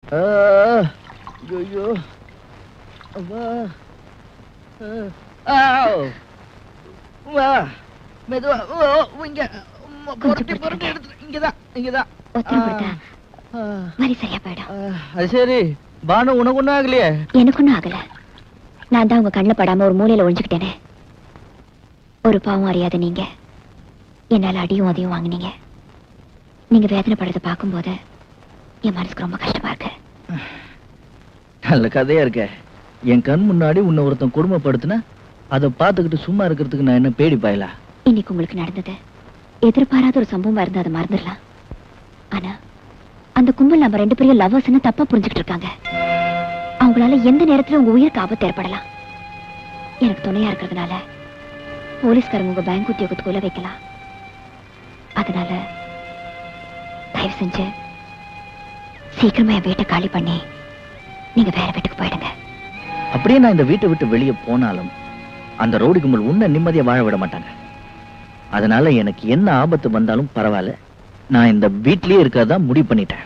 ஐயோ மெதுவா இங்க புரட்டி எடுத்து இங்கதான் சரியா போயிடும். அது சரி. பானு உனக்கு ஒண்ணும் ஆகலையே? எனக்கு ஒண்ணும் ஆகல. நான் தான் உங்க கண்ணில் படாம ஒரு மூலையில ஒழிஞ்சுக்கிட்டேனே. ஒரு பாவம் அறியாத நீங்க என்னால அடியும் அதையும் வாங்கினீங்க. நீங்க வேதனைப்படுறத பார்க்கும்போது என் மனசுக்கு ரொம்ப கஷ்டமா இருக்கு. நல்ல கதையா இருக்க. என் கண் முன்னாடி உன்னை ஒருத்தன் கொடுமைப்படுத்தின அதை பார்த்துக்கிட்டு சும்மா இருக்கிறதுக்கு நான் என்ன பேடி பாயலா? இன்னைக்கு உங்களுக்கு நடந்தது எதிர்பாராத ஒரு சம்பவமா இருந்தா அதை மறந்துடலாம். ஆனா அந்த கும்பல் நம்ம 2 பேரும் லவ்வர்ஸ்னு தப்பா புரிஞ்சுக்கிட்டு இருக்காங்க. அவங்களால எந்த நேரத்திலும் உங்க உயிருக்கு ஆபத்து ஏற்படலாம். எனக்கு துணையா இருக்கிறதுனால போலீஸ்காரங்க உங்க பேங்க் உத்தியோகத்துக்குள்ள வைக்கலாம். அதனால தயவு செஞ்சு சீக்கிரமா என் வீட்டை காலி பண்ணி நீங்க வேற வீட்டுக்கு போயிடுங்க. அப்படியே நான் இந்த வீட்டை விட்டு வெளியே போனாலும் அந்த ரவுடி கும்பல் உன்னை நிம்மதியா வாழ விட மாட்டாங்க. அதனால எனக்கு என்ன ஆபத்து வந்தாலும் பரவாயில்ல, நான் இந்த வீட்லயே இருக்கதான் முடிவு பண்ணிட்டேன்.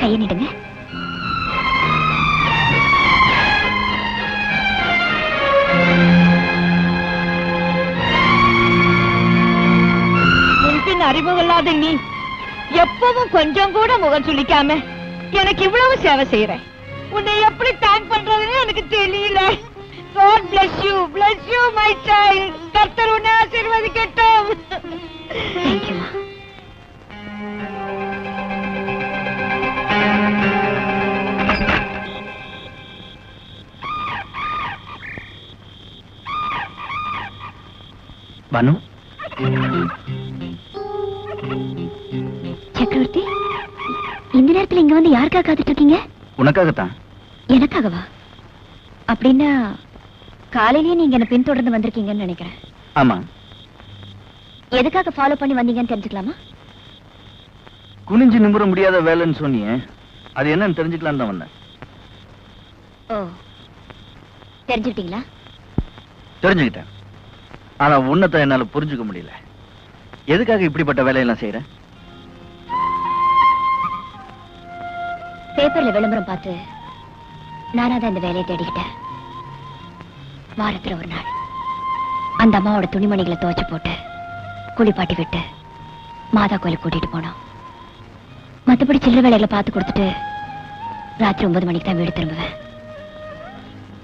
கையனிடுங்க. முன்பின் அறிமுகமில்லாத நீ எப்பவும் கொஞ்சம் கூட முகம் சுளிக்காம எனக்கு இவ்வளவு சேவை செய்யறேன். உன்னை எப்படி தேங்க் பண்றதுன்னு எனக்கு தெரியல. God bless you my child. கர்த்தர் உன்னை ஆசீர்வதிக்கட்டும். Thank you. பானு, சக்கரவர்த்தி, இந்த நேரத்தில் இங்க வந்து யாருக்காக காத்துட்டு இருக்கீங்க? உனக்காகத்தான். எனக்காகவா? அப்படின்னா காலையிலேயே நீங்க என்ன பின்தொடர்ந்து வந்திருக்கீங்கன்னு நினைக்கிறேன். ஆமா. எதுக்காக ஃபாலோ பண்ணி வந்தீங்கன்னு தெரிஞ்சுக்கலாமா? குனிஞ்சு நிமிர முடியாத வேலைன்னு சொன்னியே, அது என்னன்னு தெரிஞ்சுக்கலான்னு தான் வந்தேன். ஓ, தெரிஞ்சுக்கிட்டீங்களா? தெரிஞ்சுக்கிட்டேன். ஆனா உன்னத்தை என்னால புரிஞ்சுக்க முடியல. எதுக்காக இப்படிப்பட்ட வேலையெல்லாம் செய்யற? பேப்பர்ல விளம்பரம் பார்த்து நானாதான் இந்த வேலையை தேடிக்கிட்டேன். வாரத்துல ஒரு நாள் அந்த அம்மாவோட துணிமணிகளை துவைச்சு போட்டு குளிப்பாட்டி விட்டு மாதா கோயிலுக்கு கூட்டிட்டு போனோம். மற்றபடி சில்லறை வேலைகளை பார்த்து கொடுத்துட்டு ராத்திரி 9 மணிக்கு தான் வீடு திரும்புவேன்.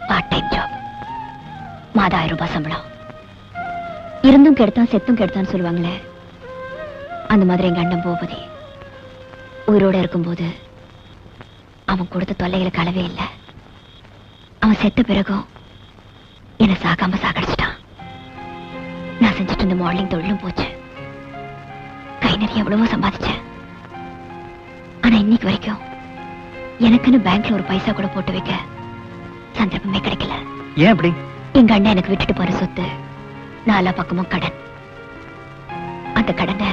Part time job. மாதம் 1000 ரூபாய் சம்பளம். இருந்தும் கெடுத்தான் செத்தும் கெடுத்தான்னு சொல்லுவாங்களே, அந்த மாதிரி எங்க அண்ணன் பூபதி உயிரோட இருக்கும்போது அவன் கொடுத்த தொல்லைகளுக்கு அளவே இல்லை. அவன் செத்த பிறகும் என்னை சாகாம சாகடிச்சிட்டான். நான் செஞ்சுட்டு இருந்த மாடலிங் தொழிலும் போச்சு. கை நிறைய எவ்வளவோ சம்பாதிச்சேன். ஆனா இன்னைக்கு வரைக்கும் எனக்குன்னு பேங்க்ல ஒரு பைசா கூட போட்டு வைக்க சந்தர்ப்பமே கிடைக்கல. ஏன் அப்படி? எங்க அண்ணன் எனக்கு விட்டுட்டு போற சொத்து 4 பக்கமும் கடன். அந்த கடனை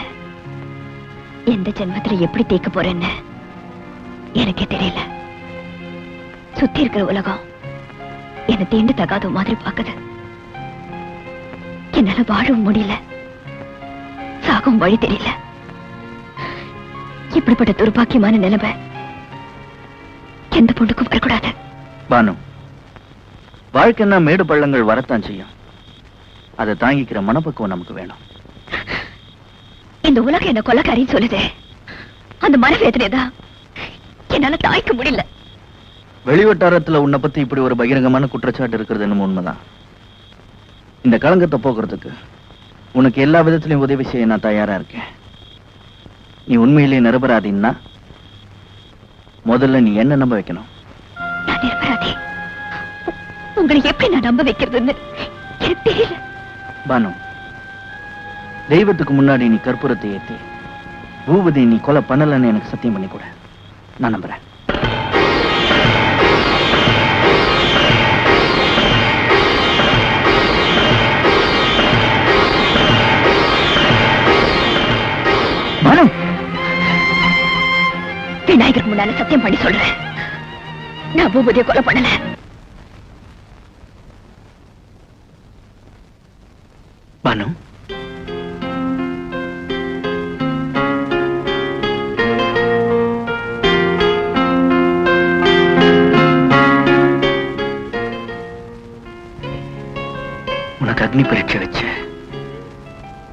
எந்த ஜென்மத்துல எப்படி தீர்க்க போறேன்னு எனக்கே தெரியல. சுத்தி இருக்கிற உலகம் என்னை தீண்டு தகாத மாதிரி பாக்குது. என்னால வாழவும் முடியல, சாகவும் வழி தெரியல. இப்படிப்பட்ட துர்பாக்கியமான நிலைமை எந்த பொண்ணுக்கும் வரக்கூடாது. பானு, வாழ்க்கைன்னா மேடு பள்ளங்கள் வரத்தான் செய்யும். அதை தாங்கிக்கிற மனப்பக்குவம் நமக்கு வேணும். இந்த உலகம் என்ன கொலைக்காரின்னு சொல்லுது. அந்த மனவேதனை தான் என்னால தாய்க்க முடியல. வெளிவட்டாரத்துல உன்னை பத்தி இப்படி ஒரு பகிரங்கமான குற்றச்சாட்டு இருக்கிறது என்னமோ உண்மைதான். இந்த களங்கத்தை போக்குறதுக்கு உனக்கு எல்லா விதத்திலையும் உதவி செய்ய நான் தயாரா இருக்கேன். நீ உண்மையிலேயே நிரபராதின்னா முதல்ல நீ என்ன நம்ப வைக்கணும். நான் நிரபராதி. உங்களை எப்படி நான் நம்ப வைக்கிறதுன்னு எனக்கு தெரியல. பானு, தெய்வத்துக்கு முன்னாடி நீ கற்பூரத்தை ஏத்தி பூபதி நீ கொலை பண்ணலன்னு எனக்கு சத்தியம் பண்ணி கூட. நான் நம்புறேன். விநாயகருக்கு முன்னால சத்தியம் பண்ணி சொல்றேன், நான் பூபதியை கொலை பண்ணல. பானு, உனக்கு அக்னி பரீட்சை வச்சு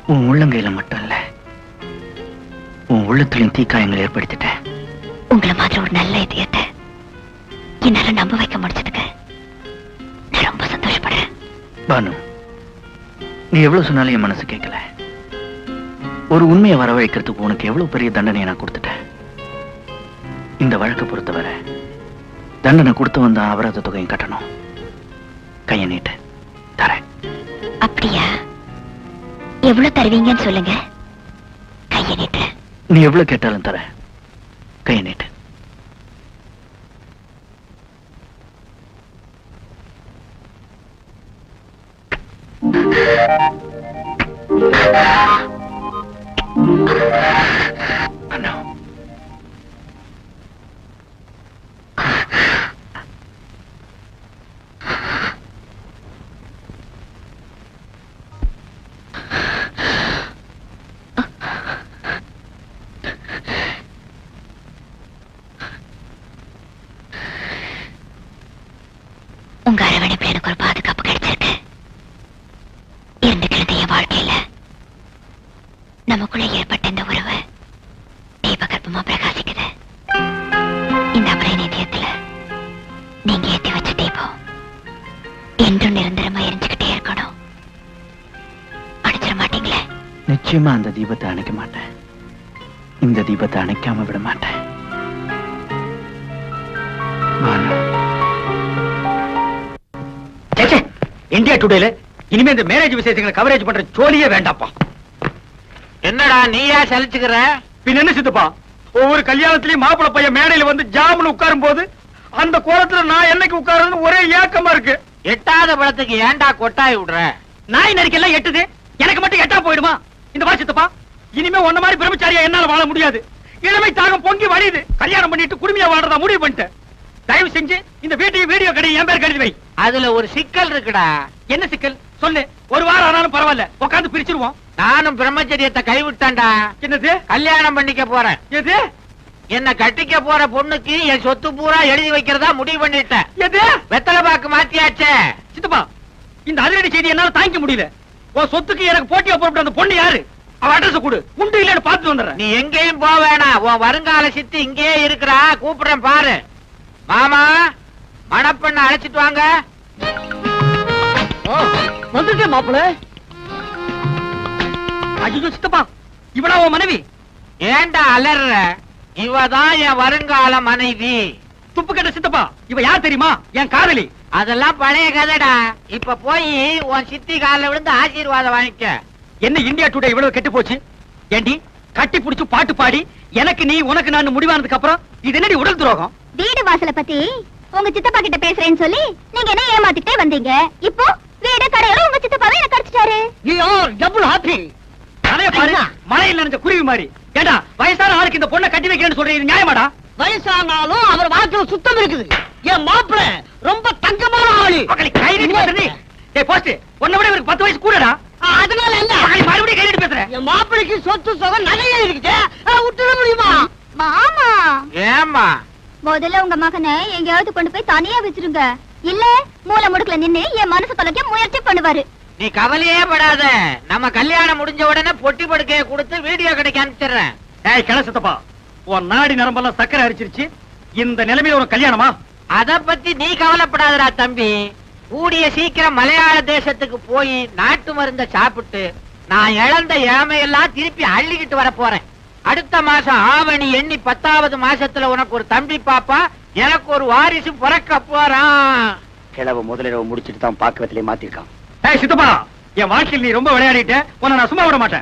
உன் உள்ளங்கையில மட்டும் இல்ல, உன் உள்ளத்திலும் தீக்காயங்கள் ஏற்படுத்திட்டேன். உங்களை மாதிரி ஒரு நல்ல இதயத்தை என்னால நம்ப வைக்க முடிச்சதுக்கு நான் ரொம்ப சந்தோஷப்படுறேன். பானு, நீ எவ்வளவு சொன்னாலும் என் மனசு கேட்கல. ஒரு உண்மையை வரவழைக்கிறதுக்கு உனக்கு எவ்வளவு பெரிய தண்டனையை நான் கொடுத்துட்டேன். இந்த வழக்கை பொறுத்தவரை தண்டனை கொடுத்து வந்த அபராத தொகையும் கட்டணும். கையை நீட்டு தரேன். அப்படியா? எவ்வளவு தருவீங்கன்னு சொல்லுங்க, கையை நீட்டு. நீ எவ்வளவு கேட்டாலும் தரேன். கையை நீட்டு. அண்ணா, உங்க அரவணைப்புல எனக்கு ஒரு பாதுகாப்பு கிடைச்சிருக்கு. இருந்துக்கிறது என் வாழ்க்கையில நமக்குள்ள ஏற்பட்ட இந்த உறவு தீபகற்பமா பிரகாசிக்குது. இந்த அபரை நிதியத்துல நீங்க ஏத்தி வச்ச தீபம் என்றும் நிரந்தரமா எரிஞ்சுக்கிட்டே இருக்கணும். அணைச்சிட மாட்டீங்களே? நிச்சயமா அந்த தீபத்தை அணைக்க மாட்டேன். இந்த தீபத்தை அணைக்காம விட மாட்டேன். பானு, இந்தியா டுடேல இனிமே இந்த மேரேஜ் விசேஷங்களை கவரேஜ் பண்ற ஜோலியே வேண்டாப்பா. என்னடா நீயா சலிச்சுக்கிற? பின்ன என்ன சித்தப்பா, ஒவ்வொரு கல்யாணத்திலயும் மாப்பிள்ளை பையன் மேடையில வந்து ஜாமுன்னு உட்காரும் போது அந்த கோலத்துல நான் என்னைக்கு உட்காருன்னு ஒரே ஏக்கமா இருக்கு. எட்டாத பழத்துக்கு ஏன்டா கொட்டாய் விடுற? நாய் நரிக்கெல்லாம் எட்டுது, எனக்கு மட்டும் எட்டா போயிடுமா? இந்த வா சித்தப்பா, இனிமே உன்ன மாதிரி பிரம்மச்சாரியா என்னால வாழ முடியாது. இளமை தாகம் பொங்கி வழியுது. கல்யாணம் பண்ணிட்டு குடுமையா வாழ்றதா முடிவு பண்ணிட்டேன். தயவு செஞ்சு இந்த வீட்டையும் வீடியோ கடை என் பேர் கழுதி வை. அதுல ஒரு சிக்கல் இருக்குடா. என்ன சிக்கல் சொல்லு. ஒரு வாரம் ஆனாலும் பரவாயில்ல, உட்காந்து பிரிச்சிருவோம். நானும் பிரம்மச்சரியத்தை கைவிட்டேன்டா. என்னது? கல்யாணம் பண்ணிக்க போறேன். எது? என்ன கட்டிக்க போற பொண்ணுக்கு என் சொத்து பூரா எழுதி வைக்கிறதா முடிவு பண்ணிட்டேன். எது? வெத்தலை பாக்கு மாத்தியாச்சே. சித்தப்பா, இந்த அதிரடி செய்தி என்னால தாங்கிக்க முடியல. உன் சொத்துக்கு எனக்கு போட்டியா போட்டு அந்த பொண்ணு யாரு? அவ அட்ரஸ் கொடு, உண்டு இல்லன்னு பார்த்து வந்துடுறேன். நீ எங்கேயும் போக வேணாம், உன் வருங்கால சித்தி இங்கேயே இருக்கிறா. கூப்பிடுறேன் பாரு. மாமா, மணப்பெண்ண அழைச்சிட்டு வாங்க. வந்துட்டேன் மாப்பிள. ஐயோ சித்தப்பா, இவனா உன் மனைவி? ஏண்டா அலற? இவதான் என் வருங்கால மனைவி. துப்பு கட்ட சித்தப்பா, இவ யார் தெரியுமா? என் காதலி. அதெல்லாம் பழைய கதைடா. இப்ப போய் உன் சித்தி காலில் விழுந்து ஆசீர்வாதம் வாங்கிக்க. என்ன இந்தியா டுடே இவ்வளவு கெட்டு போச்சு? ஏண்டி கட்டி புடிச்சு பாட்டு பாடி எனக்கு நீ உனக்கு நான் முடிவானதுக்கு அப்புறம் இது என்னடி உடல் துரோகம்? வீடு வாசலை பத்தி உங்க சித்தப்பா கிட்ட பேசுறேன்னு சொல்லி நீங்க என்ன ஏமாத்திட்டே வந்தீங்க. இப்போ வீடு கடையோட உங்க சித்தப்பாவை எனக்கு அடிச்சிட்டாரு. Double happy. அதைய பாரு, மழையில் நனைஞ்ச குருவி மாதிரி. ஏண்டா வயசான ஆளுக்கு இந்த பொண்ணை கட்டி வைக்கிறேன்னு சொல்றீங்க, இது நியாயமாடா? வயசானாலும் அவர் வாழ்க்கையில சுத்தம் இருக்குது. என் மாப்பிள்ள ரொம்ப தங்கமான ஆளு. கை நீட்டி பேசுறீ? ஏய் போஸ்ட், உன்னை விட இவருக்கு 10 வயசு கூடடா. அதனால என்ன? மறுபடியும் கை நீட்டி பேசுறேன். என் மாப்பிளைக்கு சொத்து சுகம் நிறைய இருக்குது, விட்டுட முடியுமா? மாமா, ஏமா முதல்ல உங்க மகனை எங்கேயாவது கொண்டு போய் தனியா வச்சிருங்க. இல்ல மூல முடுக்குல நின்னு என் மனசு தொலைக்க முயற்சி பண்ணுவாரு. நீ கவலையே படாத. நம்ம கல்யாணம் முடிஞ்ச உடனே பொட்டி படுக்கைய கொடுத்து வீடியோ கடைக்கு அனுப்பிச்சிடுறேன். ஏய் கிளசத்தப்பா, உன் நாடி நரம்பெல்லாம் சக்கரை அரிச்சிருச்சு. இந்த நிலைமையில ஒரு கல்யாணமா? அத பத்தி நீ கவலைப்படாதடா தம்பி. கூடிய சீக்கிரம் மலையாள தேசத்துக்கு போய் நாட்டு மருந்த சாப்பிட்டு நான் இழந்த இளமையெல்லாம் திருப்பி அள்ளிக்கிட்டு வர போறேன். அடுத்த மாசம் ஆவணி எண்ணி 10வது மாசத்துல உனக்கு ஒரு தம்பி பாப்பா, எனக்கு ஒரு வாரிசு பிறக்க போறான். கிழவ முதலிரவு முடிச்சிட்டு தான் பாக்குறதுலயே மாத்திருக்கான். ஏய் சித்தப்பா, என் வாழ்க்கையில் நீ ரொம்ப விளையாடிட்ட. உன்னை நான் சும்மா விட மாட்டேன்.